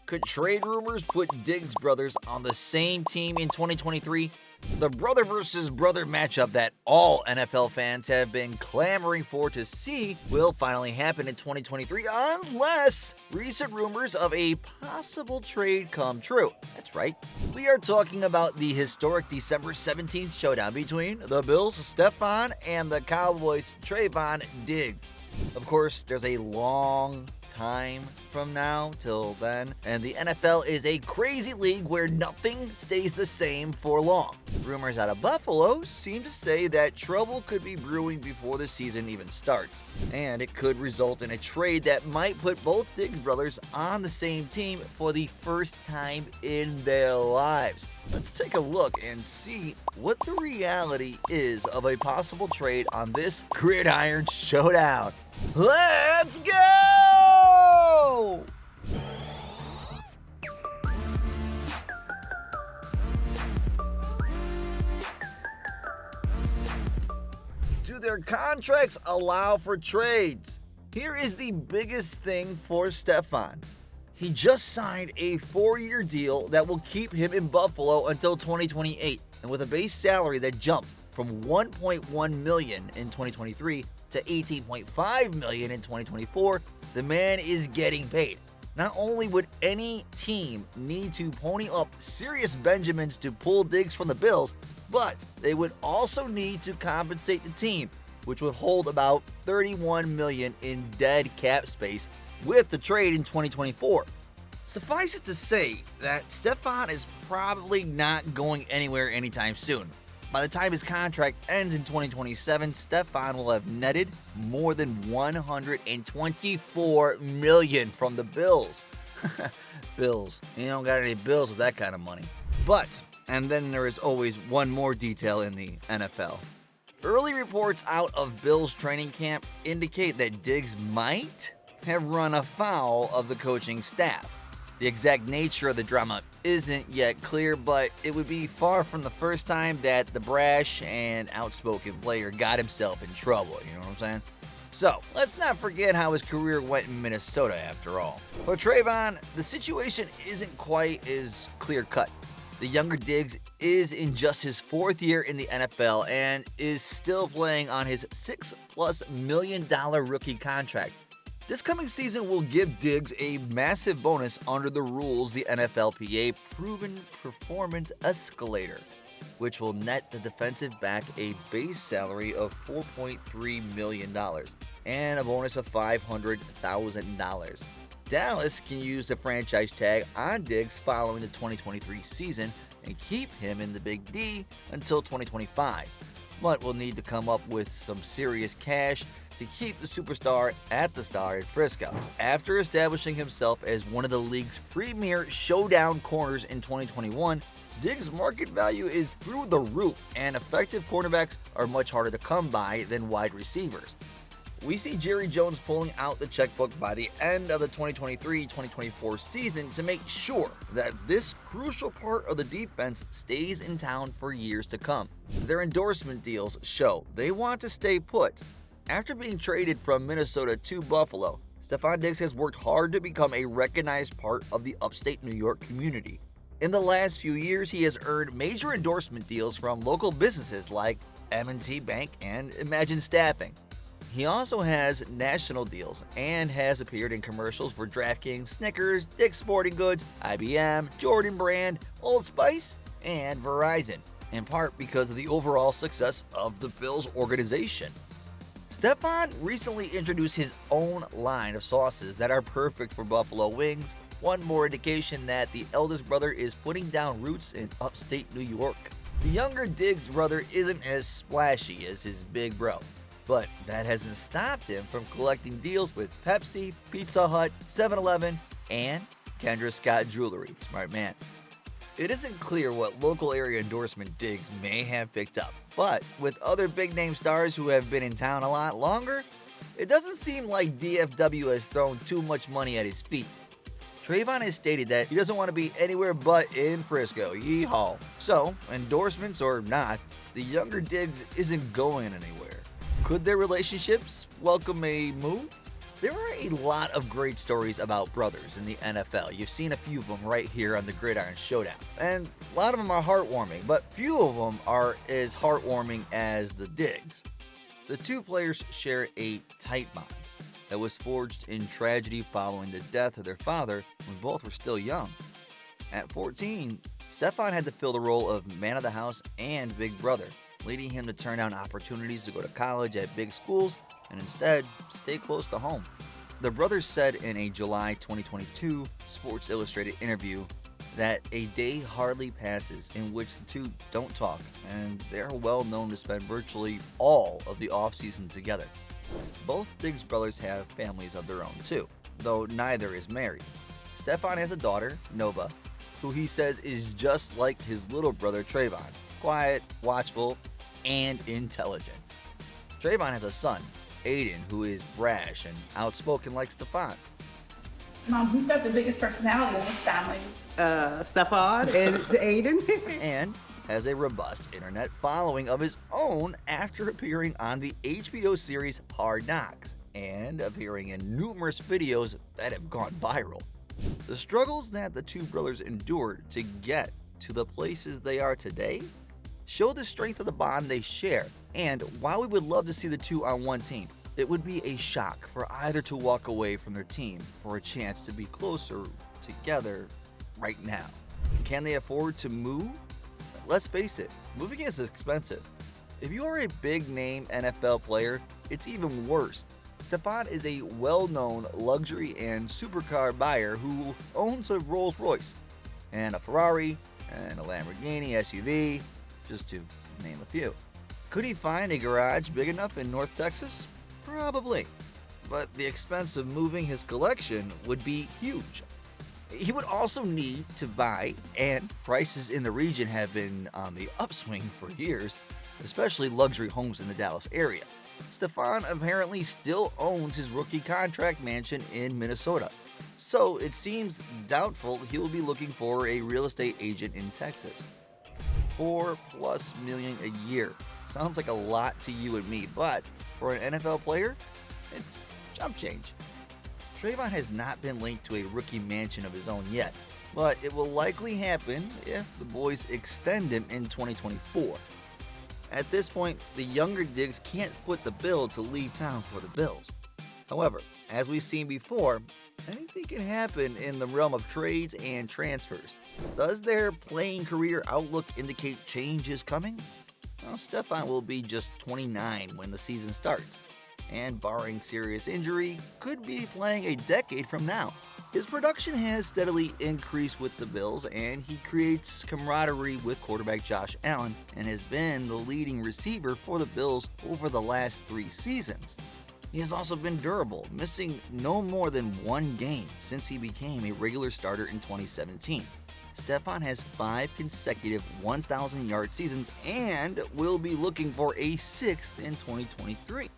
Could trade rumors put Diggs brothers on the same team in 2023? The brother versus brother matchup that all NFL fans have been clamoring for to see will finally happen in 2023 unless recent rumors of a possible trade come true. That's right. We are talking about the historic December 17th showdown between the Bills Stefon and the Cowboys Trevon Diggs. Of course, there's a long time from now till then, and the NFL is a crazy league where nothing stays the same for long. Rumors out of Buffalo seem to say that trouble could be brewing before the season even starts, and it could result in a trade that might put both Diggs brothers on the same team for the first time in their lives. Let's take a look and see what the reality is of a possible trade on this Gridiron Showdown. Let's go! Do their contracts allow for trades? Here is the biggest thing for Stefon. He just signed a 4-year deal that will keep him in Buffalo until 2028, and with a base salary that jumped from $1.1 million in 2023 to $18.5 million in 2024, the man is getting paid. Not only would any team need to pony up serious Benjamins to pull Diggs from the Bills, but they would also need to compensate the team, which would hold about $31 million in dead cap space with the trade in 2024. Suffice it to say that Stefon is probably not going anywhere anytime soon. By the time his contract ends in 2027, Stefon will have netted more than $124 million from the Bills. Bills. You don't got any bills with that kind of money. But, and then there is always one more detail in the NFL. Early reports out of Bills training camp indicate that Diggs might have run afoul of the coaching staff. The exact nature of the drama isn't yet clear, but it would be far from the first time that the brash and outspoken player got himself in trouble, you know what I'm saying? So, let's not forget how his career went in Minnesota after all. For Trayvon, the situation isn't quite as clear-cut. The younger Diggs is in just his 4th year in the NFL and is still playing on his $6+ million rookie contract. This coming season will give Diggs a massive bonus under the rules the NFLPA Proven Performance Escalator, which will net the defensive back a base salary of $4.3 million and a bonus of $500,000. Dallas can use the franchise tag on Diggs following the 2023 season and keep him in the Big D until 2025, but will need to come up with some serious cash to keep the superstar at the Star in Frisco. After establishing himself as one of the league's premier showdown corners in 2021, Diggs' market value is through the roof, and effective cornerbacks are much harder to come by than wide receivers. We see Jerry Jones pulling out the checkbook by the end of the 2023-2024 season to make sure that this crucial part of the defense stays in town for years to come. Their endorsement deals show they want to stay put. After being traded from Minnesota to Buffalo, Stefan Diggs has worked hard to become a recognized part of the upstate New York community. In the last few years, he has earned major endorsement deals from local businesses like M&T Bank and Imagine Staffing. He also has national deals and has appeared in commercials for DraftKings, Snickers, Dick's Sporting Goods, IBM, Jordan Brand, Old Spice, and Verizon, in part because of the overall success of the Bills organization. Stefon recently introduced his own line of sauces that are perfect for buffalo wings, one more indication that the eldest brother is putting down roots in upstate New York. The younger Diggs brother isn't as splashy as his big bro, but that hasn't stopped him from collecting deals with Pepsi, Pizza Hut, 7-Eleven, and Kendra Scott Jewelry. Smart man. It isn't clear what local area endorsement Diggs may have picked up, but with other big-name stars who have been in town a lot longer, it doesn't seem like DFW has thrown too much money at his feet. Trayvon has stated that he doesn't want to be anywhere but in Frisco, yeehaw. So, endorsements or not, the younger Diggs isn't going anywhere. Could their relationships welcome a move? There are a lot of great stories about brothers in the NFL. You've seen a few of them right here on the Gridiron Showdown. And a lot of them are heartwarming, but few of them are as heartwarming as the Diggs. The two players share a tight bond that was forged in tragedy following the death of their father when both were still young. At 14, Stefon had to fill the role of man of the house and big brother, leading him to turn down opportunities to go to college at big schools and instead stay close to home. The brothers said in a July 2022 Sports Illustrated interview that a day hardly passes in which the two don't talk, and they're well known to spend virtually all of the offseason together. Both Diggs brothers have families of their own too, though neither is married. Stefon has a daughter, Nova, who he says is just like his little brother Trayvon, quiet, watchful, and intelligent. Trayvon has a son, Aiden, who is brash and outspoken like Stefon. Mom, who's got the biggest personality in this family? Stefon and Aiden. And has a robust internet following of his own after appearing on the HBO series Hard Knocks and appearing in numerous videos that have gone viral. The struggles that the two brothers endured to get to the places they are today show the strength of the bond they share, and while we would love to see the two on one team, it would be a shock for either to walk away from their team for a chance to be closer together right now. Can they afford to move? Let's face it, moving is expensive. If you are a big-name NFL player, it's even worse. Stefon is a well-known luxury and supercar buyer who owns a Rolls-Royce and a Ferrari and a Lamborghini SUV, just to name a few. Could he find a garage big enough in North Texas? Probably. But the expense of moving his collection would be huge. He would also need to buy, and prices in the region have been on the upswing for years, especially luxury homes in the Dallas area. Stefon apparently still owns his rookie contract mansion in Minnesota, so it seems doubtful he will be looking for a real estate agent in Texas. $4+ million a year. Sounds like a lot to you and me, but for an NFL player, it's chump change. Trayvon has not been linked to a rookie mansion of his own yet, but it will likely happen if the boys extend him in 2024. At this point, the younger Diggs can't foot the bill to leave town for the Bills. However, as we've seen before, anything can happen in the realm of trades and transfers. Does their playing career outlook indicate change is coming? Well, Stefon will be just 29 when the season starts, and barring serious injury, could be playing a decade from now. His production has steadily increased with the Bills, and he creates camaraderie with quarterback Josh Allen and has been the leading receiver for the Bills over the last 3 seasons. He has also been durable, missing no more than 1 game since he became a regular starter in 2017. Stefon has 5 consecutive 1,000-yard seasons and will be looking for a 6th in 2023.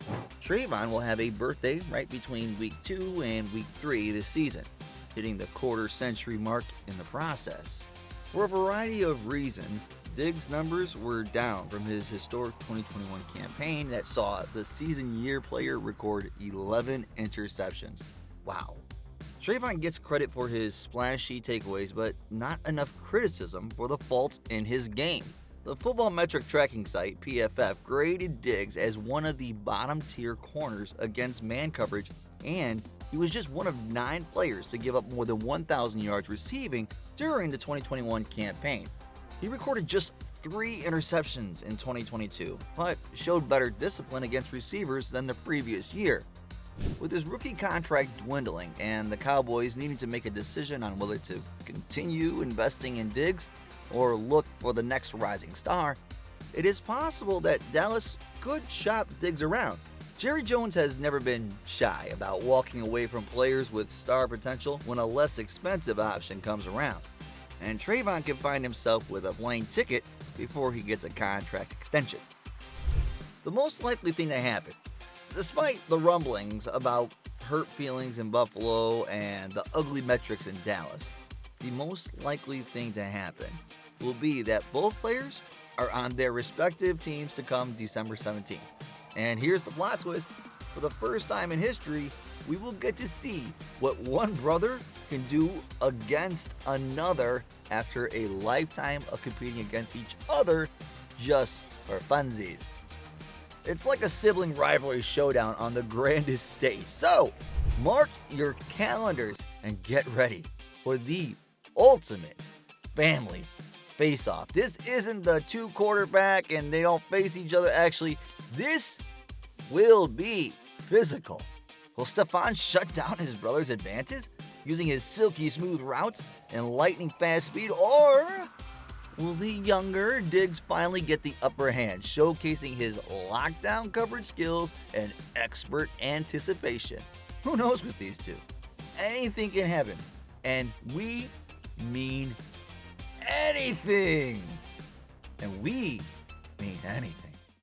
Trayvon will have a birthday right between week 2 and week 3 this season, hitting the quarter-century mark in the process. For a variety of reasons, Diggs' numbers were down from his historic 2021 campaign that saw the season-year player record 11 interceptions. Wow. Trayvon gets credit for his splashy takeaways, but not enough criticism for the faults in his game. The football metric tracking site, PFF, graded Diggs as one of the bottom-tier corners against man coverage, and he was just one of 9 players to give up more than 1,000 yards receiving during the 2021 campaign. He recorded just 3 interceptions in 2022, but showed better discipline against receivers than the previous year. With his rookie contract dwindling and the Cowboys needing to make a decision on whether to continue investing in Diggs or look for the next rising star, it is possible that Dallas could shop Diggs around. Jerry Jones has never been shy about walking away from players with star potential when a less expensive option comes around, and Trayvon can find himself with a plane ticket before he gets a contract extension. The most likely thing to happen, despite the rumblings about hurt feelings in Buffalo and the ugly metrics in Dallas, the most likely thing to happen will be that both players are on their respective teams to come December 17th. And here's the plot twist: For the first time in history, we will get to see what one brother can do against another after a lifetime of competing against each other just for funsies. It's like a sibling rivalry showdown on the grandest stage. So, mark your calendars and get ready for the ultimate family face-off. This isn't the two quarterback and they don't face each other. Actually, this will be physical. Will Stefon shut down his brother's advances using his silky smooth routes and lightning fast speed, or will the younger Diggs finally get the upper hand, showcasing his lockdown coverage skills and expert anticipation? Who knows with these two? Anything can happen, and we mean anything. And we mean anything.